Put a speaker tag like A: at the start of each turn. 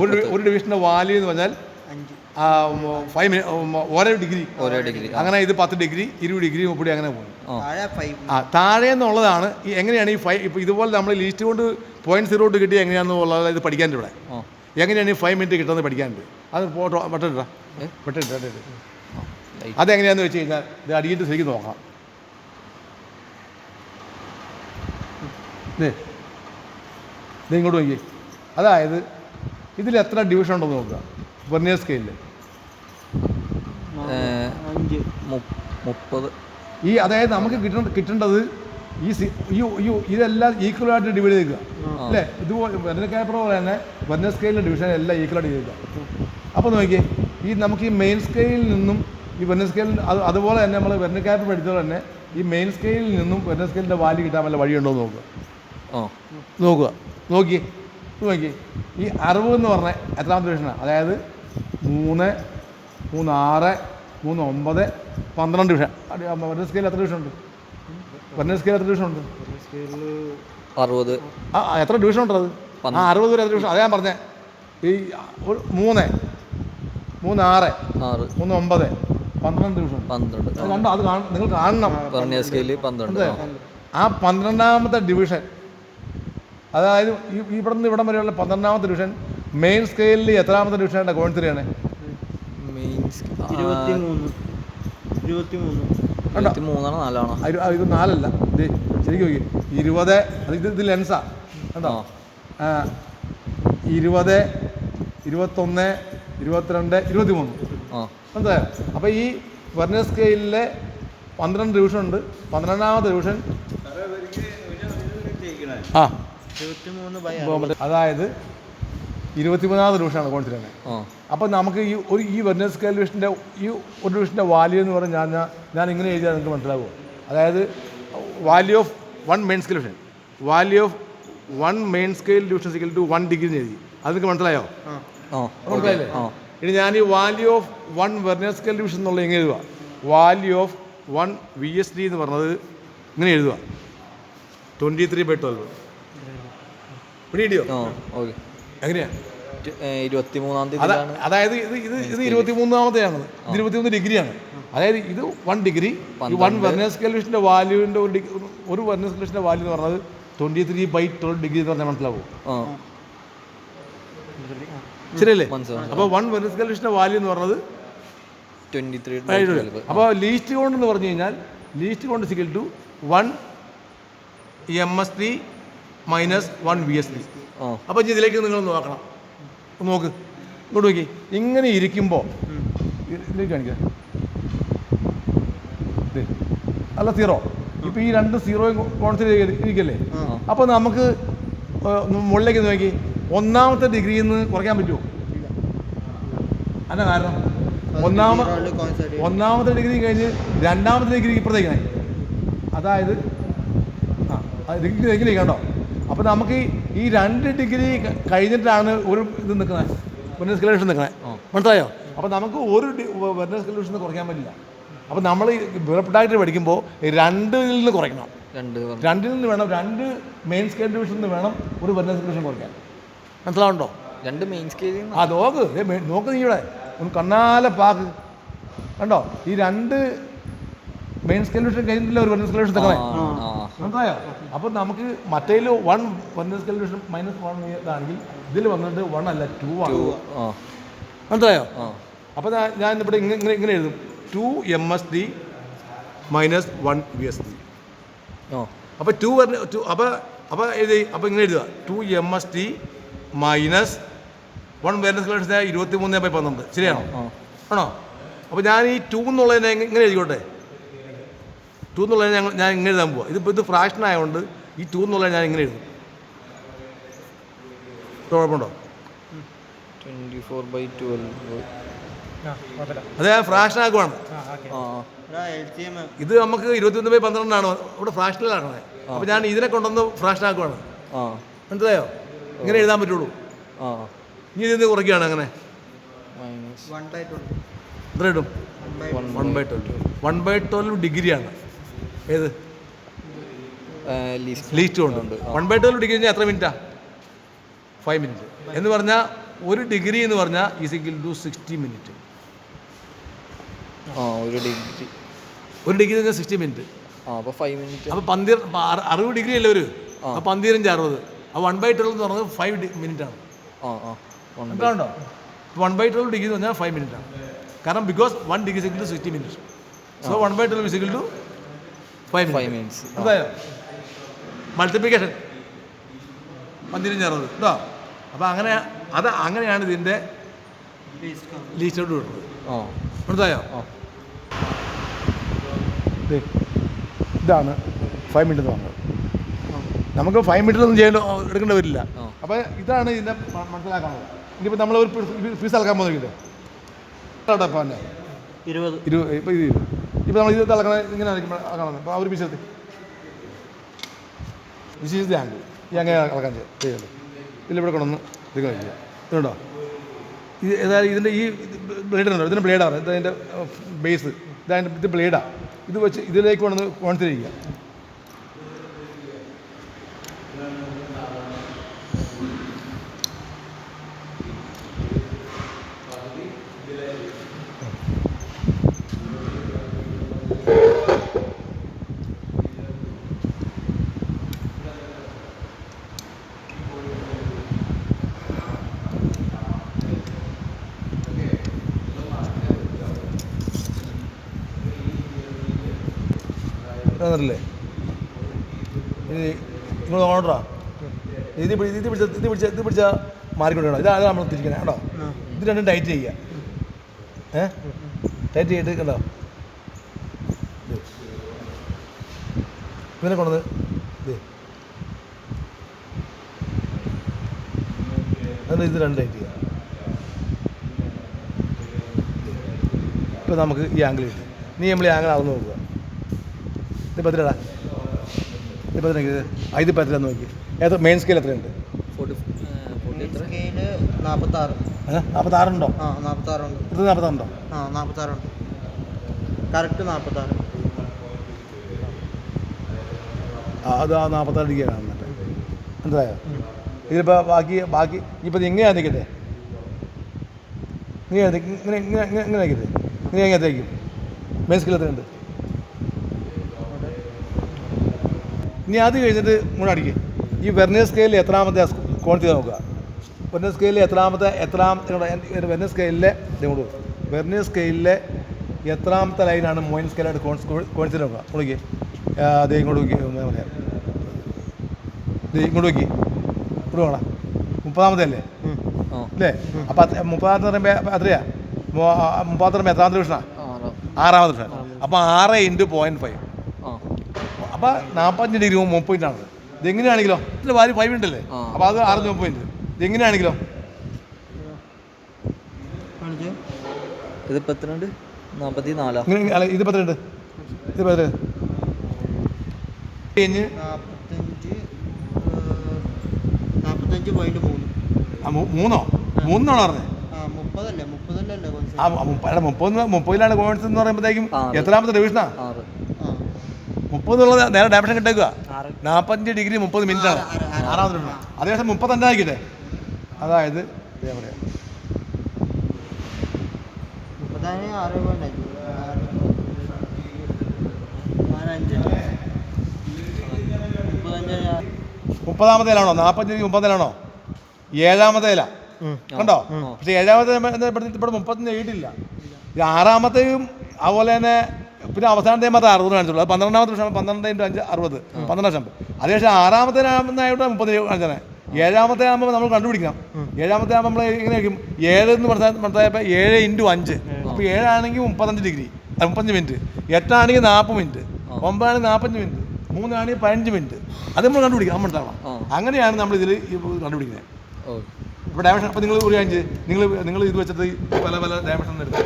A: ഒരു ഡിവിഷൻ്റെ വാല്യൂ എന്ന് പറഞ്ഞാൽ 5 ഓരോ ഡിഗ്രി. അങ്ങനെ ഇത് 10 ഡിഗ്രി 20 ഡിഗ്രി 30 അങ്ങനെ പോകും. താഴെ എന്നുള്ളതാണ് ഈ എങ്ങനെയാണ് ഈ 5 ഇപ്പോൾ ഇതുപോലെ നമ്മൾ ലീസ്റ്റ് കൊണ്ട് 0.02 കിട്ടി എങ്ങനെയാണെന്നുള്ളത് ഇത് പഠിക്കാനുണ്ട്. ഇവിടെ എങ്ങനെയാണ് ഈ 5 മിനിറ്റ് കിട്ടുന്നത് പഠിക്കാനുണ്ട്. അത് പെട്ടിട്ടാ അതെങ്ങനെയാണെന്ന് വെച്ച് കഴിഞ്ഞാൽ ഇത് അടിയിട്ട് ശരിക്കും നോക്കാം. ഇത് ഇങ്ങോട്ട് നോക്കി. അതായത് ഇതിൽ എത്ര ഡിവിഷൻ ഉണ്ടെന്ന് നോക്കുക. വെർനിയർ സ്കെയിലിൽ
B: 30.
A: ഈ അതായത് നമുക്ക് കിട്ടേണ്ടത് ഇതെല്ലാം ഈക്വലായിട്ട് ഡിവൈഡ് ചെയ്യുക അല്ലേ. ഇതുപോലെ വെർനിയർ കാലിപ്പർ പോലെ തന്നെ വെർനിയർ സ്കെയിലിൻ്റെ ഡിവിഷൻ എല്ലാം ഈക്വലായിട്ട് ചെയ്യുക. അപ്പോൾ നോക്കിയേ ഈ നമുക്ക് ഈ മെയിൻ സ്കെയിലിൽ നിന്നും ഈ വെർനിയർ സ്കെയിലിൽ അതുപോലെ തന്നെ നമ്മൾ വെർനിയർ കാലിപ്പർ പഠിച്ചത് തന്നെ ഈ മെയിൻ സ്കെയിലിൽ നിന്നും വെർനിയർ സ്കെയിലിൻ്റെ വാല്യൂ കിട്ടാൻ വല്ല വഴിയുണ്ടോ എന്ന് നോക്കുക. നോക്കി ഈ 60 എന്ന് പറഞ്ഞ എത്രാമത്തെ ഡിവിഷനാണ്? അതായത് 3, 3, 6, 3, 9, 12 ഡിവിഷൻ. വെർനിയർ സ്കെയിൽ എത്ര ഡിവിഷൻ ഉണ്ട്? വെർനിയർ സ്കെയിൽ എത്ര ഡിവിഷൻ ഉണ്ട്?
B: 60.
A: എത്ര ഡിവിഷൻ ഉണ്ട്? അത് 60 വരെ എത്ര ഡിവിഷൻ? അതാ ഞാൻ പറഞ്ഞേ. ഈ 3, 3, 6, 3, 9, 12 ഡിവിഷൻ. 12 കണ്ടോ? അത് നിങ്ങൾ കാണണം.
B: Vernier scale 12.
A: ആ 12ാമത്തെ ഡിവിഷൻ, അതായത് ഇവിടെ നിന്ന് ഇവിടം വരെയുള്ള 12ാമത്തെ ഡിവിഷൻ മെയിൻ സ്കെയിലിൽ എത്രാമത്തെ ഡിവിഷനാണ്? കോൺസിഡറാണ് 23. ഇത് 4 ഇത് ശരിക്കും നോക്കി 20. ഇത് ലെൻസാ കണ്ടോ? 20, 21, 22, 23. മനസ്സിലായോ? അപ്പോൾ ഈ വെർനിയർ സ്കെയിലിലെ 12 ഡിവിഷൻ ഉണ്ട്. 12ാമത്തെ ഡിവിഷൻ അതായത് 23ാമത്തെ ഡിവിഷനാണ് കോൺസിഡറാണ്. അപ്പോൾ നമുക്ക് ഈ വെർനിയർ സ്കെയിൽ ഡിവിഷൻ്റെ ഒരു ഡിവിഷൻ്റെ വാല്യൂ എന്ന് പറഞ്ഞാൽ ഞാൻ ഇങ്ങനെ എഴുതിയാൽ നിങ്ങൾക്ക് മനസ്സിലാവുമോ? അതായത് value of 1 main scale division, value of 1 main scale division equal to 1 degree എന്ന് എഴുതി. അത് നിങ്ങൾക്ക് മനസ്സിലായോ? മനസ്സിലായില്ലേ? ഇനി ഞാൻ ഈ value of 1 vernier scale division എന്നുള്ളത് എങ്ങനെ എഴുതുക? വാല്യൂ ഓഫ് 1 VSD എന്ന് പറഞ്ഞത് ഇങ്ങനെ എഴുതുക 23/12. പിടിയോ? എങ്ങനെയാ?
B: 23-ാം തീയതി.
A: അതായത് ഇത് 23ാമത്തെയാണ്. ഇത് 23 ഡിഗ്രിയാണ്. അതായത് ഇത് 1 ഡിഗ്രി. ഈ 1 വെർനിയർ സ്കെയിൽ ഡിവിഷൻ്റെ വാല്യൂവിൻ്റെ ഒരു വെർനിയർ സ്കെയിൽ ഡിവിഷൻ്റെ വാല്യൂ എന്ന് പറഞ്ഞത് 23/12 ഡിഗ്രി എന്ന് പറഞ്ഞാൽ മനസ്സിലാവും. ശരിയല്ലേ? അപ്പോൾ 1 വെർനിയർ സ്കെയിൽ ഡിവിഷൻ്റെ വാല്യൂ എന്ന് പറഞ്ഞത് 23. അപ്പോൾ ലീസ്റ്റ് കൗണ്ട് എന്ന് പറഞ്ഞു കഴിഞ്ഞാൽ least count equal to 1 MSD minus 1 VSD. അപ്പോൾ ഇതിലേക്ക് നിങ്ങൾ നോക്കണം. നോക്ക്, ഇങ്ങോട്ട് നോക്കി. ഇങ്ങനെ ഇരിക്കുമ്പോൾ ഇതിലേക്ക് കാണിക്കാം. അല്ല 0. ഇപ്പോൾ ഈ 2 0 കോൺസിഡർ ഇരിക്കല്ലേ? അപ്പോൾ നമുക്ക് മുകളിലേക്ക് നോക്കി 1ാമത്തെ ഡിഗ്രിയിൽ നിന്ന് കുറയ്ക്കാൻ പറ്റുമോ? അല്ല, കാരണം 1ാമത്തെ ഡിഗ്രി കഴിഞ്ഞ് 2ാമത്തെ ഡിഗ്രി ഇപ്പുറത്തേക്കായി. അതായത് ഡിഗ്രി കണ്ടോ? അപ്പോൾ നമുക്ക് ഈ 2 ഡിഗ്രി കഴിഞ്ഞിട്ടാണ് ഒരു ഇത് നിൽക്കുന്നത്, വെർനിയർ സ്കെയിൽ ഡിവിഷൻ നിൽക്കുന്നത്. മനസ്സിലായോ? അപ്പോൾ നമുക്ക് ഒരു വെർനിയർ സ്കെയിൽ ഡിവിഷൻ കുറയ്ക്കാൻ പറ്റില്ല. അപ്പോൾ നമ്മൾ പ്രൊഡക്റ്റ് പഠിക്കുമ്പോൾ 2ൽ നിന്ന് കുറയ്ക്കണം. 2ൽ നിന്ന് വേണം, 2 മെയിൻ സ്കെയിൽ ഡിവിഷനിൽ നിന്ന് വേണം ഒരു വെർനിയർ സ്കെയിൽ ഡിവിഷൻ കുറയ്ക്കാൻ. മനസ്സിലാവുണ്ടോ?
B: 2 മെയിൻ സ്കെയിൽ.
A: നോക്ക് നീ ഇവിടെ ഒന്ന് കണ്ണാല പാക്ക് കണ്ടോ? ഈ 2 മെയിൻ സ്കെയിൽ ഡിവിഷൻ കഴിഞ്ഞിട്ടില്ല ഒരു വെർനിയർ സ്കെയിൽ ഡിവിഷൻ നിൽക്കണേ. മനസ്സിലായോ? അപ്പോൾ നമുക്ക് മറ്റേതിൽ 1 വെർനിയർ സ്കെയിൽ ഡിവിഷൻ -1 ഇതാണെങ്കിൽ ഇതിൽ വന്നിട്ട് 1 അല്ല 2 ആണ്. മനസ്സിലായോ? അപ്പോൾ ഞാൻ ഇവിടെ ഇങ്ങനെ എഴുതും 2 MSD മൈനസ് 1 VSD. അപ്പോൾ 2 അപ്പോൾ എഴുതി. അപ്പോൾ ഇങ്ങനെ എഴുതുക 2 MSD minus 1 vernier scale division 23/12. ശരിയാണോ? ആണോ? അപ്പോൾ ഞാൻ ഈ 2 എന്നുള്ളതിനെ ഇങ്ങനെ എഴുതിക്കോട്ടെ. 2 എന്നുള്ളത് ഞാൻ ഇങ്ങനെ എഴുതാൻ പോവാം. ഇത് ഫ്രാക്ഷൻ ആയതുകൊണ്ട് ഈ 2 എന്നുള്ളത് ഞാൻ ഇങ്ങനെ എഴുതും. കുഴപ്പമുണ്ടോ?
B: 24/12.
A: അതെ, ഫ്രാക്ഷൻ ആക്കുവാണ്. ഇത് നമുക്ക് 21/12 ഇവിടെ ഫ്രാക്ഷനിലാക്കണേ. അപ്പോൾ ഞാൻ ഇതിനെ കൊണ്ടൊന്ന് ഫ്രാക്ഷൻ ആക്കുവാണ്. മനസ്സിലായോ? ഇങ്ങനെ എഴുതാൻ പറ്റുള്ളൂ. ഇനി ഇതിന് കുറയ്ക്കുകയാണ്. അങ്ങനെ എത്ര ഇടും? 1/12 ഡിഗ്രിയാണ്. ഏത് ലീസ്റ്റ് കൊണ്ട് 1/12 ഡിഗ്രി കഴിഞ്ഞാൽ എത്ര മിനിറ്റാ? 5 മിനിറ്റ് എന്ന് പറഞ്ഞാൽ 1 ഡിഗ്രി എന്ന് പറഞ്ഞാൽ ഈസിക്കൽ ടു 60 മിനിറ്റ്.
B: ആ 1 ഡിഗ്രി
A: 1 ഡിഗ്രി എന്ന് പറഞ്ഞാൽ 60 മിനിറ്റ്.
B: അപ്പോൾ 5 മിനിറ്റ്.
A: അപ്പോൾ 60 ഡിഗ്രി അല്ലേ ഒരു, അപ്പോൾ 15 60. അപ്പോൾ 1/12 എന്ന് പറഞ്ഞത് 5 മിനിറ്റ് ആണ്. മനസ്സിലാവുണ്ടോ? 1/12 ഡിഗ്രി എന്ന് പറഞ്ഞാൽ 5 മിനിറ്റ് ആണ്. കാരണം because 1 degree is equal to 60 minute. So 1/12 is equal to 5 minutes. അതായോ മൾട്ടിപ്ലിക്കേഷൻ 15 60 കേട്ടോ. അപ്പോൾ അങ്ങനെയാണ് ഇതിൻ്റെ ലീസ്റ്റ് ഔട്ട് വരുന്നത്. മനസ്സിലായോ? ഇതാണ് 5 മിനിറ്റ് എന്ന് പറഞ്ഞത്. നമുക്ക് 5 മിനിറ്റിലൊന്നും എടുക്കേണ്ടി വരില്ല. അപ്പോൾ ഇതാണ് ഇതിൻ്റെ മനസ്സിലാക്കാനുള്ളത്. ഇനിയിപ്പോൾ നമ്മൾ ഒരു ഫീസ് അളക്കാൻ പോകുന്നില്ലേ കേട്ടോ. അപ്പോൾ തന്നെ 20 ഇപ്പോൾ നമ്മൾ ഇത് തിളക്കണ ഇങ്ങനെ അളക്കണം. അപ്പോൾ ആ ഒരു പീസ് വിശേഷിച്ച് ആംഗിൾ ഈ അങ്ങനെ അളക്കാൻ ചെയ്യുള്ളൂ. ഇതിലിവിടെ കൊണ്ടൊന്ന് ഇത് കഴിക്കുക. ഇതുണ്ടോ? ഇത് ഏതായാലും ഇതിൻ്റെ ഈ ബ്ലേഡ് ഉണ്ടോ? ഇതിൻ്റെ ബ്ലേഡാണ്. ഇതിൻ്റെ ബേസ് ഇത് ബ്ലേഡാണ്. ഇത് വെച്ച് ഇതിലേക്ക് കൊണ്ടുവന്ന് കോൺസെൻട്രേറ്റ് ചെയ്യുക. ല്ലേ നിങ്ങൾ ഓർഡറാ ഇത് പിടിച്ച മാറിക്കൊണ്ടിരണം. ഇതാണ് നമ്മൾ തിരിക്കണേ കേട്ടോ. ഇത് രണ്ടും ടൈറ്റ് ചെയ്യുക. ടൈറ്റ് ചെയ്തിട്ട് കണ്ടോ ഇങ്ങനെ കൊണ്ടത് ഇത് രണ്ടും ടൈറ്റ് ചെയ്യുക. ഇപ്പോൾ നമുക്ക് ഈ ആംഗിൾ കിട്ടും. നീ നമ്മൾ ഈ ആംഗിൾ അളന്ന് നോക്കുക. ഇത് 10 രൂപ. ഇത് 10 രൂപ. ഇത് 10 രൂപ നോക്കി. ഏത് മെയിൻ സ്കെയിൽ എത്രയുണ്ട്? 46 ഉണ്ടോ?
C: 46 ഉണ്ട്.
A: ഇത് 46 ഉണ്ടോ?
C: 46 ഉണ്ട്. കറക്റ്റ് 46.
A: അത് ആ 46 ഡിഗ്രി കാണുന്നുണ്ട്. മനസ്സിലായോ? ഇതിലിപ്പോൾ ബാക്കി ഇപ്പോൾ ഇത് എങ്ങനെയാണ് നിൽക്കട്ടെ? ഇങ്ങനെ നിൽക്കട്ടെ. ഇങ്ങനെ എങ്ങനെ തേക്കും? മെയിൻ സ്കെയിൽ എത്രയുണ്ട്? ഇനി അത് കഴിഞ്ഞിട്ട് കൂടെ അടിക്കുക. ഈ വെർനിയർ സ്കെയിലിൽ എത്രാമത്തെ ക്വാണ്ടിറ്റി നോക്കുക. വെർനിയർ സ്കെയിലിൽ വെർനിയർ സ്കെയിലിലെ വെർനിയർ സ്കെയിലിലെ എത്രാമത്തെ ലൈനാണ് മോയിൻ സ്കെയിലായിട്ട് ക്വാണ്ടിറ്റി നോക്കുക. നോക്കി അതേ ഇങ്ങോട്ട് നോക്കി പറയാം. ഇങ്ങോട്ട് നോക്കി ഇവിടെ വേണം. 30ാമത്തെ അല്ലേ അല്ലേ? അപ്പോൾ 30ാമത്തെ പറയുമ്പോൾ എത്രയാ? 30ാമത്തെ പറയുമ്പോൾ എത്രാമത്തെ ഡിവിഷനാണ്? 6ാമത്തെ ഡിവിഷൻ. അപ്പോൾ 6 × 0.5. അപ്പോൾ 45 ഡിഗ്രി 30 ആണ്. ഇതെങ്ങനെയാണെങ്കിലോ ഇതിൽ 5 മിനിറ്റ് അല്ലേ? അപ്പോൾ അത് 6 30. ഇതെങ്ങനെയാണെങ്കിലോ
B: ഇത് 42 44
A: ഇങ്ങനെ ഇത് 12 ഇത് 12 കഴിഞ്ഞ്
C: 45.3.
A: 3 3 പറഞ്ഞത്? 30ലാണ് കോൺസ് എന്ന് പറയുമ്പോഴത്തേക്കും എത്രാമത്തെ ഡിവിഷനാണ്? 30 നേരെ ഡയമെൻഷൻ കിട്ടേക്കുക. 45 ഡിഗ്രി 30 മിനിറ്റാണ് 6ാമത്തെ ഡിവിഷൻ. അതേസമയം 35 ആയിക്കട്ടെ. അതായത് എവിടെയാണ് 30ാമത്തേലാണോ? 45 30ാണോ? 7ാമത്തേലാ കണ്ടോ? പക്ഷെ 7ാമത്തെ ഇവിടെ 35 എഴുതിയില്ല. ഈ 6ാമത്തെയും അതുപോലെ തന്നെ പിന്നെ അവസാനത്തെ മാത്രം 60 കാണിച്ചുള്ളൂ. അത് 12ാമത്തെ വർഷം 12 × 5 60 12 അതേപക്ഷെ 6ാമത്തേനായിട്ട് 30 കാണിച്ചാൽ 7ാമത്തെ ആകുമ്പോൾ നമ്മൾ കണ്ടുപിടിക്കണം. 7ാമത്തെ ആകുമ്പോൾ നമ്മൾ എങ്ങനെ ആയിരിക്കും? 7 എന്ന് മനസ്സിലായപ്പോൾ 7 × 5. അപ്പോൾ 7 ആണെങ്കിൽ 35 ഡിഗ്രി 35 മിനിറ്റ്. 8 ആണെങ്കിൽ 40 മിനിറ്റ്. 9 ആണെങ്കിൽ 45 മിനിറ്റ്. 3 ആണെങ്കിൽ 15 മിനിറ്റ്. അത് നമ്മൾ കണ്ടുപിടിക്കണം. നമ്മൾ ഉണ്ടാവണം. അങ്ങനെയാണ് നമ്മൾ ഇതിൽ കണ്ടുപിടിക്കുന്നത്. ഇപ്പോൾ ഡയമെൻഷൻ. അപ്പോൾ നിങ്ങൾ ഒരു കാര്യം നിങ്ങൾ ഇത് വെച്ചിട്ട് പല ഡയമെൻഷൻ എടുത്ത്